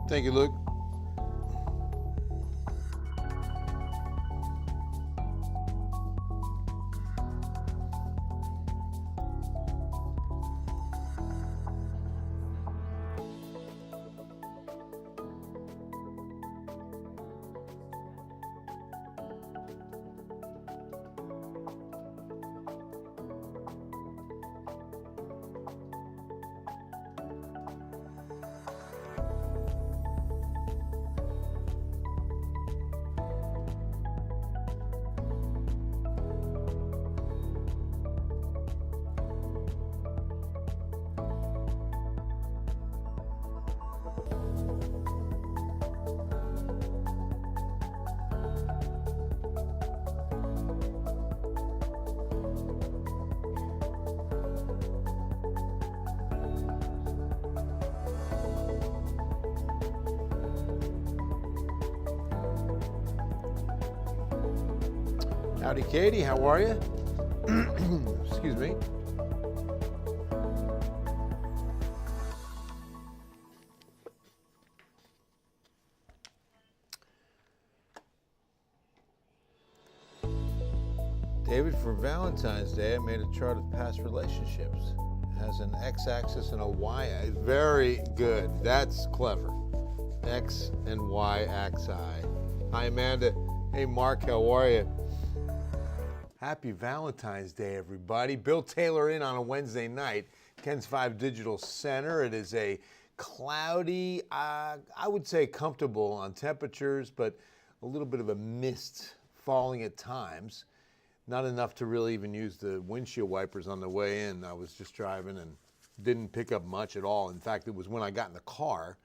Thank you, Luke. Howdy, Katie. How are you? Excuse me. David, for Valentine's Day, I made a chart of past relationships. It has an x-axis and a y-axis. Very good. That's clever. X and y axis. Hi, Amanda. Hey, Mark. How are you? Happy Valentine's Day, everybody. Bill Taylor in on a Wednesday night. Ken's 5 Digital Center. It is a cloudy, I would say comfortable on temperatures, but a little bit of a mist falling at times. Not enough to really even use the windshield wipers on the way in. I was just driving and didn't pick up much at all. In fact, it was when I got in the car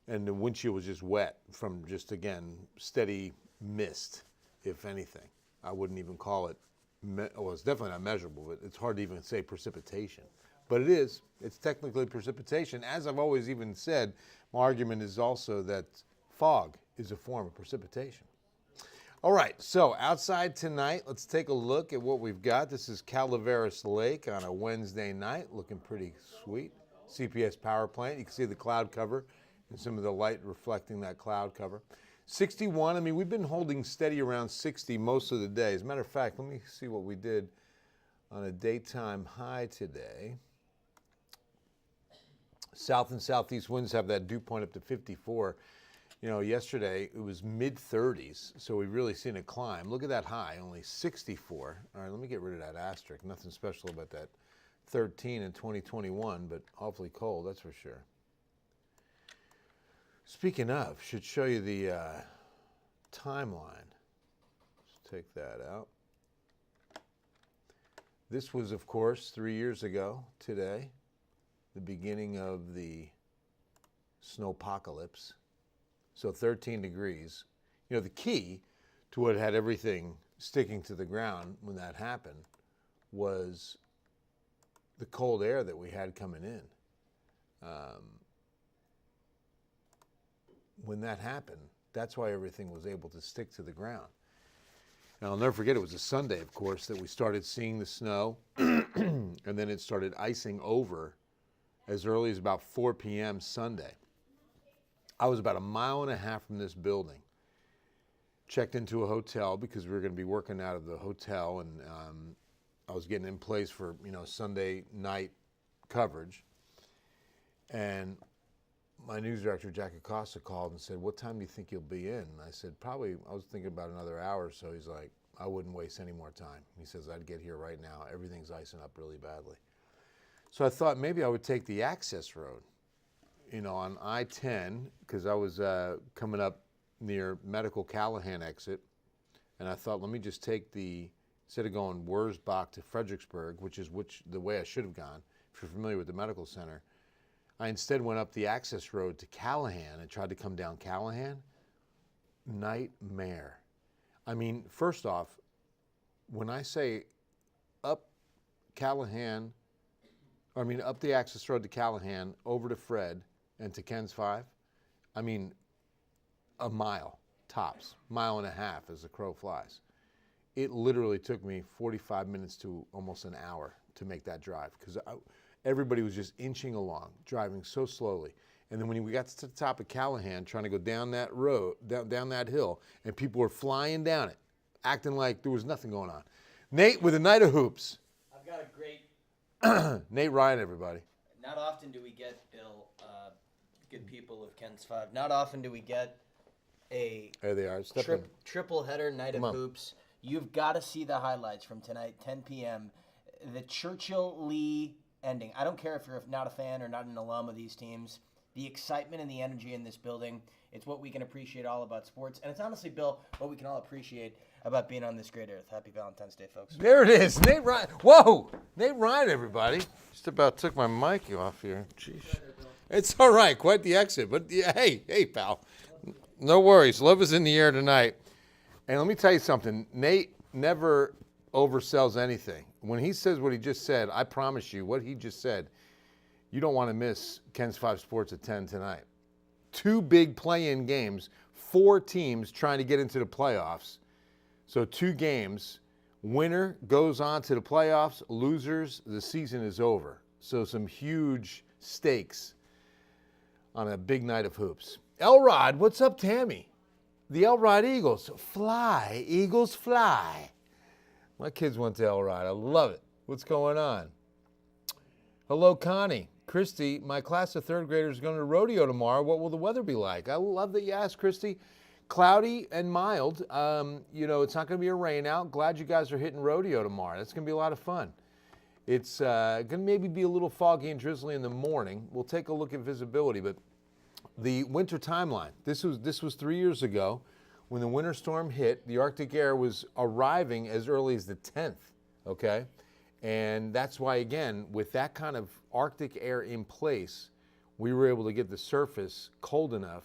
and the windshield was just wet from just, again, steady mist, if anything. I wouldn't even call it, well, it's definitely not measurable, but it's hard to even say precipitation. But it is. It's technically precipitation. As I've always even said, my argument is also that fog is a form of precipitation. All right, so outside tonight, let's take a look at what we've got. This is Calaveras Lake on a Wednesday night, looking pretty sweet. CPS power plant. You can see the cloud cover and some of the light reflecting that cloud cover. 61, I mean, we've been holding steady around 60 most of the day. As a matter of fact, let me see what we did on a daytime high today. South and southeast winds have that dew point up to 54. You know, yesterday it was mid-30s, so we've really seen it climb. Look at that high, only 64. All right, let me get rid of that asterisk. Nothing special about that 13 in 2021, but awfully cold, that's for sure. Speaking of, should show you the timeline. Let's take that out. This was, of course, 3 years ago today, the beginning of the snowpocalypse. So 13 degrees. You know, the key to what had everything sticking to the ground when that happened was the cold air that we had coming in. When that happened, that's why everything was able to stick to the ground. And I'll never forget, it was a Sunday, of course, that we started seeing the snow, and then it started icing over as early as about 4 p.m. Sunday. I was about 1.5 miles from this building. Checked into a hotel because we were going to be working out of the hotel, and I was getting in place for, you know, Sunday night coverage. And my news director, Jack Acosta, called and said, "What time do you think you'll be in?" And I said, "Probably," I was thinking about another hour or so. He's like, "I wouldn't waste any more time." He says, "I'd get here right now. Everything's icing up really badly." So I thought maybe I would take the access road, you know, on I-10, because I was coming up near Medical Callahan exit. And I thought, let me just take instead of going Wurzbach to Fredericksburg, which is the way I should have gone, if you're familiar with the medical center, I instead went up the access road to Callahan and tried to come down Callahan. Nightmare. I mean, first off, when I say up Callahan, up the access road to Callahan, over to Fred, and to Ken's 5, I mean, a mile, tops. 1.5 miles as the crow flies. It literally took me 45 minutes to almost an hour to make that drive because everybody was just inching along, driving so slowly. And then when we got to the top of Callahan, trying to go down that road, down that hill, and people were flying down it, acting like there was nothing going on. Nate with a night of hoops. I've got a great Nate Ryan, everybody. Not often do we get, Bill, good people of Ken's Five. Not often do we get a There they are. triple header night of Come on. hoops. You've got to see the highlights from tonight, 10 p.m. The Churchill-Lee ending. I don't care if you're not a fan or not an alum of these teams. The excitement and the energy in this building, it's what we can appreciate all about sports. And it's honestly, Bill, what we can all appreciate about being on this great earth. Happy Valentine's Day, folks. There it is. Nate Ryan. Whoa. Nate Ryan, everybody. Just about took my mic off here. Jeez. It's all right. Quite the exit. But yeah, hey, pal. No worries. Love is in the air tonight. And let me tell you something. Nate never oversells anything. When he says what he just said, I promise you, what he just said, you don't want to miss Ken's 5 Sports at 10 tonight. 2 big play-in games, 4 teams trying to get into the playoffs. So 2 games. Winner goes on to the playoffs. Losers, the season is over. So some huge stakes on a big night of hoops. Elrod, what's up, Tammy? The Elrod Eagles. Fly, Eagles, fly. My kids went to Elrod. I love it. What's going on? Hello, Connie. Christy, my class of 3rd graders is going to rodeo tomorrow. What will the weather be like? I love that you asked, Christy. Cloudy and mild. It's not going to be a rain out. Glad you guys are hitting rodeo tomorrow. That's going to be a lot of fun. It's going to maybe be a little foggy and drizzly in the morning. We'll take a look at visibility, but the winter timeline. This was 3 years ago when the winter storm hit. The Arctic air was arriving as early as the 10th, okay? And that's why, again, with that kind of Arctic air in place, we were able to get the surface cold enough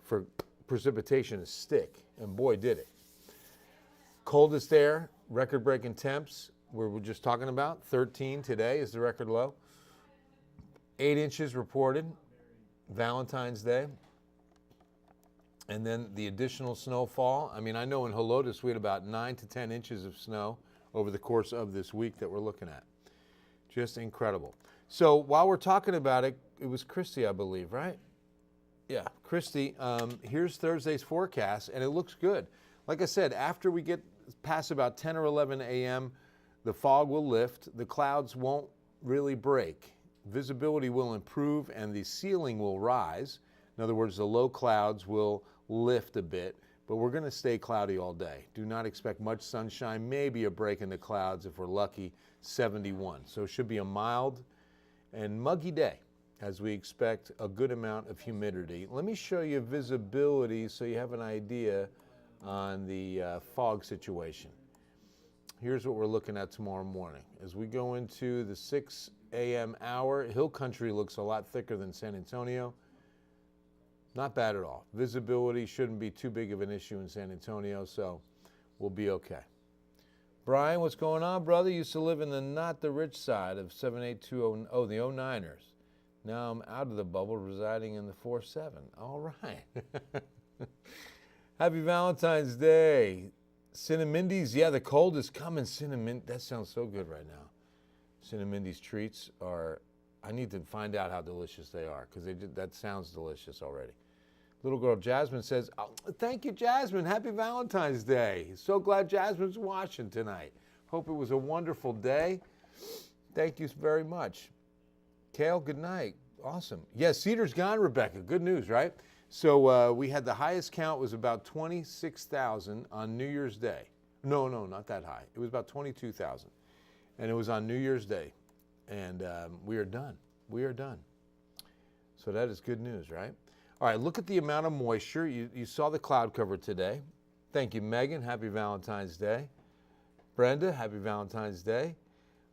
for precipitation to stick, and boy, did it. Coldest air, record-breaking temps, we're just talking about. 13 today is the record low. 8 inches reported, Valentine's Day. And then the additional snowfall. I mean, I know in Helotes we had about 9 to 10 inches of snow over the course of this week that we're looking at. Just incredible. So while we're talking about it, it was Christy, I believe, right? Yeah, Christy, here's Thursday's forecast, and it looks good. Like I said, after we get past about 10 or 11 a.m., the fog will lift, the clouds won't really break, visibility will improve, and the ceiling will rise. In other words, the low clouds will lift a bit, but we're going to stay cloudy all day. Do not expect much sunshine, maybe a break in the clouds if we're lucky, 71. So it should be a mild and muggy day as we expect a good amount of humidity. Let me show you visibility so you have an idea on the fog situation. Here's what we're looking at tomorrow morning. As we go into the 6 a.m. hour, Hill Country looks a lot thicker than San Antonio. Not bad at all. Visibility shouldn't be too big of an issue in San Antonio, so we'll be okay. Brian, what's going on, brother? Used to live in the not the rich side of 78200, the 09ers. Now I'm out of the bubble, residing in the 4-7. All right. Happy Valentine's Day. Cinnamindy's, yeah, the cold is coming. Cinnamon, that sounds so good right now. Cinnamindy's treats are, I need to find out how delicious they are because that sounds delicious already. Little girl Jasmine says, oh, thank you, Jasmine. Happy Valentine's Day. So glad Jasmine's watching tonight. Hope it was a wonderful day. Thank you very much. Kale, good night. Awesome. Yeah, Cedar's gone, Rebecca. Good news, right? So we had the highest count was about 26,000 on New Year's Day. No, not that high. It was about 22,000. And it was on New Year's Day. And we are done. We are done. So that is good news, right? All right, look at the amount of moisture. You saw the cloud cover today. Thank you, Megan. Happy Valentine's Day. Brenda, happy Valentine's Day.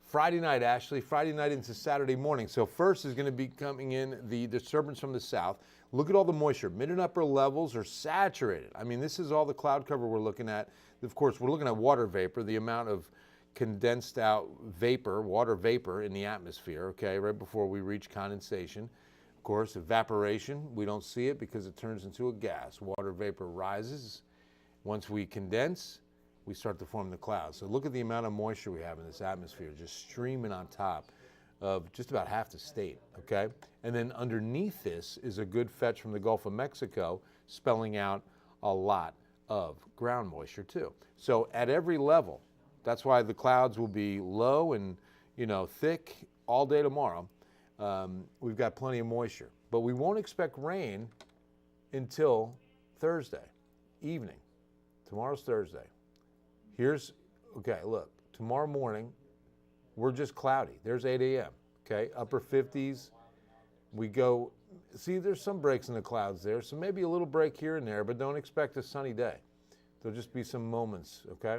Friday night, Ashley, Friday night into Saturday morning. So first is going to be coming in the disturbance from the south. Look at all the moisture. Mid and upper levels are saturated. I mean, this is all the cloud cover we're looking at. Of course, we're looking at water vapor, the amount of condensed out vapor, water vapor in the atmosphere, okay, right before we reach condensation. Of course, evaporation, we don't see it because it turns into a gas. Water vapor rises. Once we condense, we start to form the clouds. So look at the amount of moisture we have in this atmosphere just streaming on top of just about half the state, okay? And then underneath this is a good fetch from the Gulf of Mexico, spelling out a lot of ground moisture too. So at every level, that's why the clouds will be low and, thick all day tomorrow. We've got plenty of moisture, but we won't expect rain until Thursday evening. Tomorrow's Thursday. Okay, look, tomorrow morning, we're just cloudy. There's 8 a.m., okay? Upper 50s. We go, see, there's some breaks in the clouds there, so maybe a little break here and there, but don't expect a sunny day. There'll just be some moments, okay?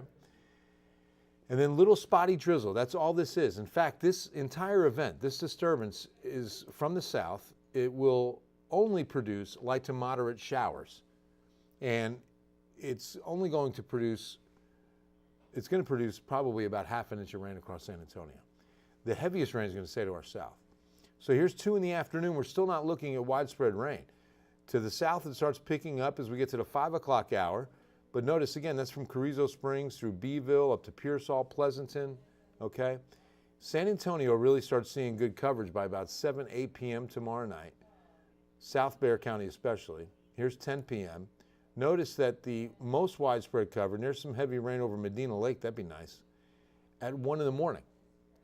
And then little spotty drizzle. That's all this is. In fact, this entire event, this disturbance is from the south. It will only produce light to moderate showers. And it's only going to produce probably about half an inch of rain across San Antonio. The heaviest rain is going to stay to our south. So here's 2 in the afternoon. We're still not looking at widespread rain. To the south, it starts picking up as we get to the 5 o'clock hour. But notice, again, that's from Carrizo Springs through Beeville up to Pearsall, Pleasanton, okay? San Antonio really starts seeing good coverage by about 7, 8 p.m. tomorrow night. South Bexar County especially. Here's 10 p.m. Notice that the most widespread coverage, and there's some heavy rain over Medina Lake, that'd be nice, at 1 in the morning.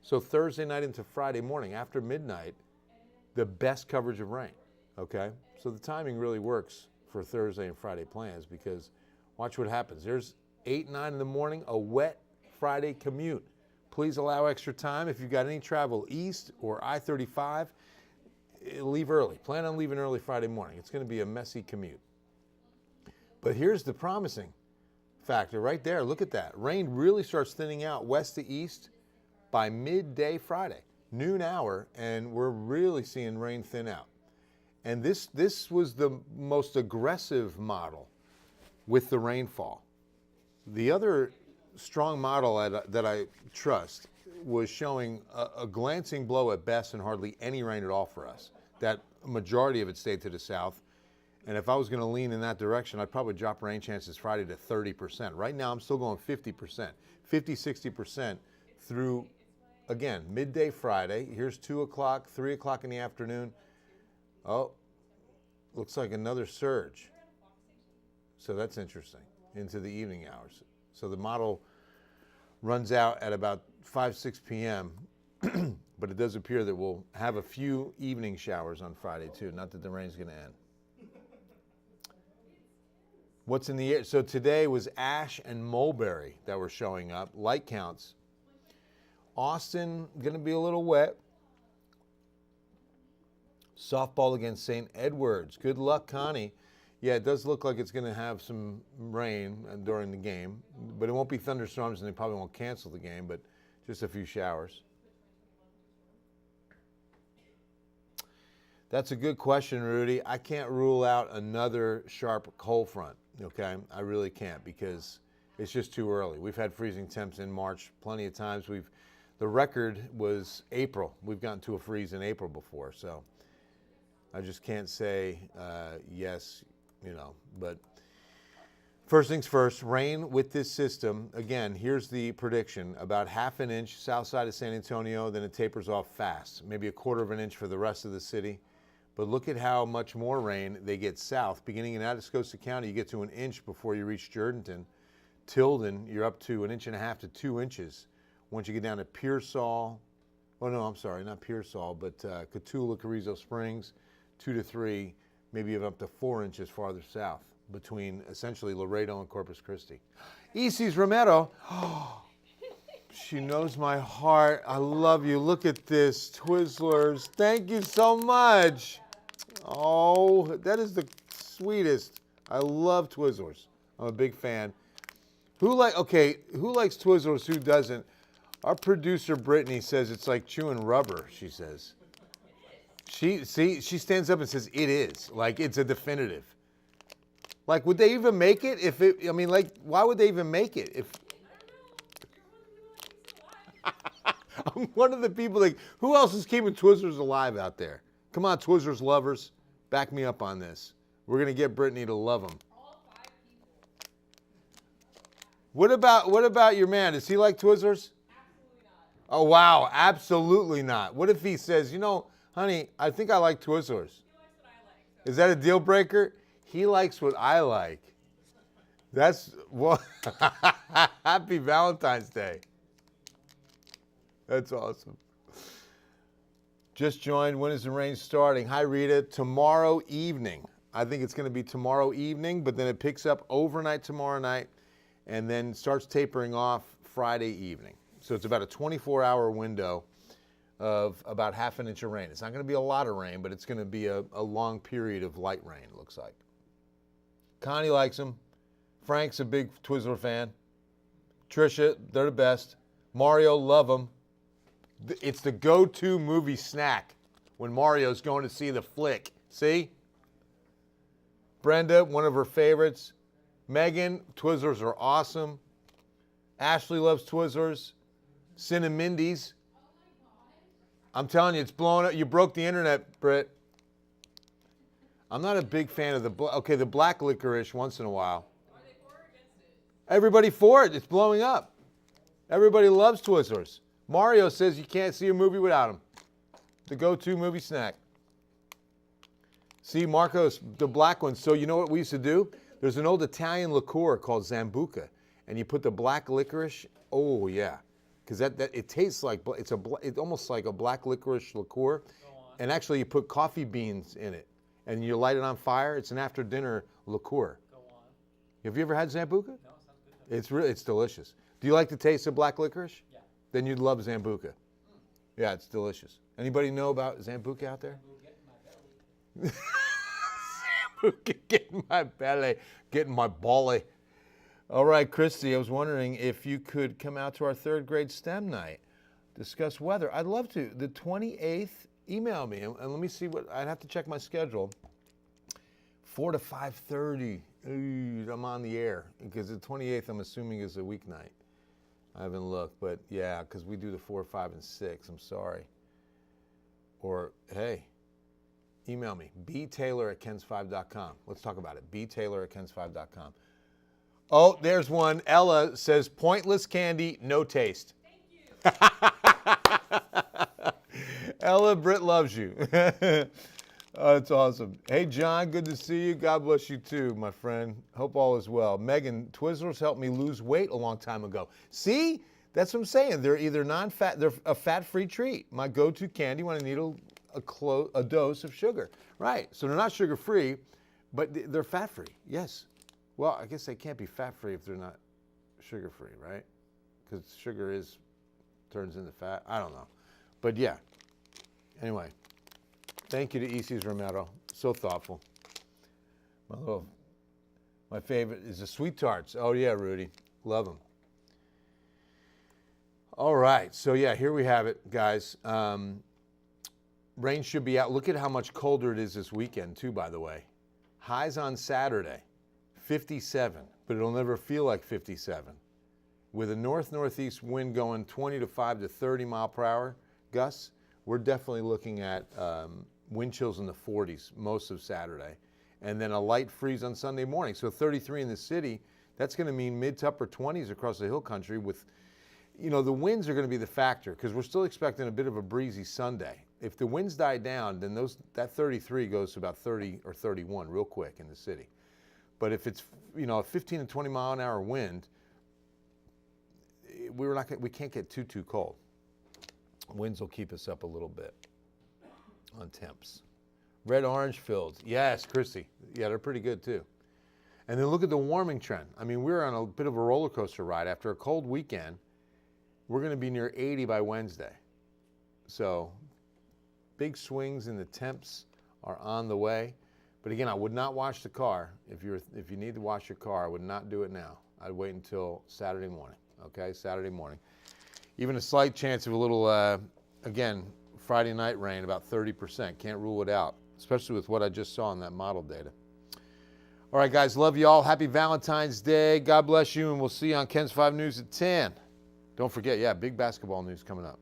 So Thursday night into Friday morning, after midnight, the best coverage of rain, okay? So the timing really works for Thursday and Friday plans because watch what happens. There's 8, 9 in the morning, a wet Friday commute. Please allow extra time. If you've got any travel east or I-35, leave early. Plan on leaving early Friday morning. It's going to be a messy commute. But here's the promising factor right there. Look at that. Rain really starts thinning out west to east by midday Friday, noon hour, and we're really seeing rain thin out. And this was the most aggressive model with the rainfall. The other strong model that I trust was showing a glancing blow at best and hardly any rain at all for us. That majority of it stayed to the south. And if I was going to lean in that direction, I'd probably drop rain chances Friday to 30%. Right now, I'm still going 50%, 50, 60% through, again, midday Friday. Here's 2 o'clock, 3 o'clock in the afternoon. Oh, looks like another surge. So that's interesting, into the evening hours. So the model runs out at about 5, 6 p.m., but it does appear that we'll have a few evening showers on Friday, too. Not that the rain's going to end. What's in the air? So today was Ash and Mulberry that were showing up. Light counts. Austin, going to be a little wet. Softball against St. Edwards. Good luck, Connie. Yeah, it does look like it's going to have some rain during the game, but it won't be thunderstorms, and they probably won't cancel the game, but just a few showers. That's a good question, Rudy. I can't rule out another sharp cold front, okay? I really can't because it's just too early. We've had freezing temps in March plenty of times. The record was April. We've gotten to a freeze in April before, so I just can't say yes, but first things first, rain with this system. Again, here's the prediction. About half an inch south side of San Antonio, then it tapers off fast. Maybe a quarter of an inch for the rest of the city. But look at how much more rain they get south. Beginning in Atascosa County, you get to an inch before you reach Jourdanton. Tilden, you're up to 1.5 inches to 2 inches. Once you get down to Pearsall, not Pearsall, but Cotulla, Carrizo Springs, 2 to 3, maybe even up to 4 inches farther south between essentially Laredo and Corpus Christi. Isis Romero, she knows my heart. I love you. Look at this, Twizzlers. Thank you so much. Oh, that is the sweetest. I love Twizzlers. I'm a big fan. Who likes Twizzlers? Who doesn't? Our producer Brittany says it's like chewing rubber. She says. She stands up and says it is. Like it's a definitive. Like, would they even make it if it? I mean, like, why would they even make it if? I'm one of the people who else is keeping Twizzlers alive out there? Come on, Twizzlers lovers, back me up on this. We're gonna get Brittany to love them. What about your man? Does he like Twizzlers? Absolutely Oh, wow. Absolutely not. What if he says, honey, I think I like Twizzlers. Is that a deal breaker? He likes what I like. That's well. Happy Valentine's Day. That's awesome. Just joined. When is the rain starting? Hi, Rita. Tomorrow evening. I think it's going to be tomorrow evening, but then it picks up overnight tomorrow night and then starts tapering off Friday evening. So it's about a 24-hour window of about half an inch of rain. It's not going to be a lot of rain, but it's going to be a long period of light rain, it looks like. Connie likes them. Frank's a big Twizzler fan. Trisha, they're the best. Mario, love them. It's the go-to movie snack when Mario's going to see the flick. See? Brenda, one of her favorites. Megan, Twizzlers are awesome. Ashley loves Twizzlers. Cinnamindy's. I'm telling you, it's blowing up. You broke the internet, Britt. I'm not a big fan of the black licorice once in a while. Are they for or against it? Everybody for it. It's blowing up. Everybody loves Twizzlers. Mario says you can't see a movie without them. The go-to movie snack. See, Marcos, the black ones. So you know what we used to do? There's an old Italian liqueur called Zambuca, and you put the black licorice. Oh yeah, because it tastes like it's almost like a black licorice liqueur, and actually you put coffee beans in it, and you light it on fire. It's an after-dinner liqueur. Go on. Have you ever had Zambuca? No, sounds good. It's delicious. Do you like the taste of black licorice? Yeah. Then you'd love Zambuca. Yeah, it's delicious. Anybody know about Zambuca out there? Zambuca, get in my belly, get in my belly. All right, Christy, I was wondering if you could come out to our third grade STEM night, discuss weather. I'd love to. The 28th, email me, and let me see I'd have to check my schedule. 4 to 5:30, I'm on the air, because the 28th, I'm assuming, is a weeknight. I haven't looked, but yeah, because we do the 4, 5, and 6. I'm sorry. Or, hey, email me, btaylor@kens5.com. Let's talk about it, btaylor@kens5.com. Oh, there's one. Ella says, pointless candy, no taste. Thank you. Ella, Britt loves you. Oh, that's awesome. Hey, John, good to see you. God bless you too, my friend. Hope all is well. Megan, Twizzlers helped me lose weight a long time ago. See? That's what I'm saying. They're either non-fat, they're a fat-free treat. My go-to candy when I need a dose of sugar. Right. So they're not sugar-free, but they're fat-free. Yes. Well, I guess they can't be fat-free if they're not sugar-free, right? Because sugar turns into fat. I don't know. But yeah. Anyway. Thank you to Isis Romero. So thoughtful. My favorite is the sweet tarts. Oh yeah, Rudy. Love them. All right. So yeah, here we have it, guys. Rain should be out. Look at how much colder it is this weekend too, by the way. Highs on Saturday, 57, but it'll never feel like 57. With a north-northeast wind going 25 to 30 mile per hour gusts, we're definitely looking at wind chills in the 40s most of Saturday, and then a light freeze on Sunday morning. So 33 in the city, that's going to mean mid to upper 20s across the hill country with, the winds are going to be the factor because we're still expecting a bit of a breezy Sunday. If the winds die down, then that 33 goes to about 30 or 31 real quick in the city. But if it's, a 15 to 20 mile an hour wind, we can't get too cold. Winds will keep us up a little bit on temps. Red-orange fields. Yes, Christy. Yeah, they're pretty good too. And then look at the warming trend. I mean, we're on a bit of a roller coaster ride. After a cold weekend, we're going to be near 80 by Wednesday. So big swings in the temps are on the way. But again, I would not wash the car. If you need to wash your car, I would not do it now. I'd wait until Saturday morning. Okay, Saturday morning. Even a slight chance of a little, again, Friday night rain, about 30%. Can't rule it out, especially with what I just saw in that model data. All right, guys, love you all. Happy Valentine's Day. God bless you, and we'll see you on Ken's 5 News at 10. Don't forget, big basketball news coming up.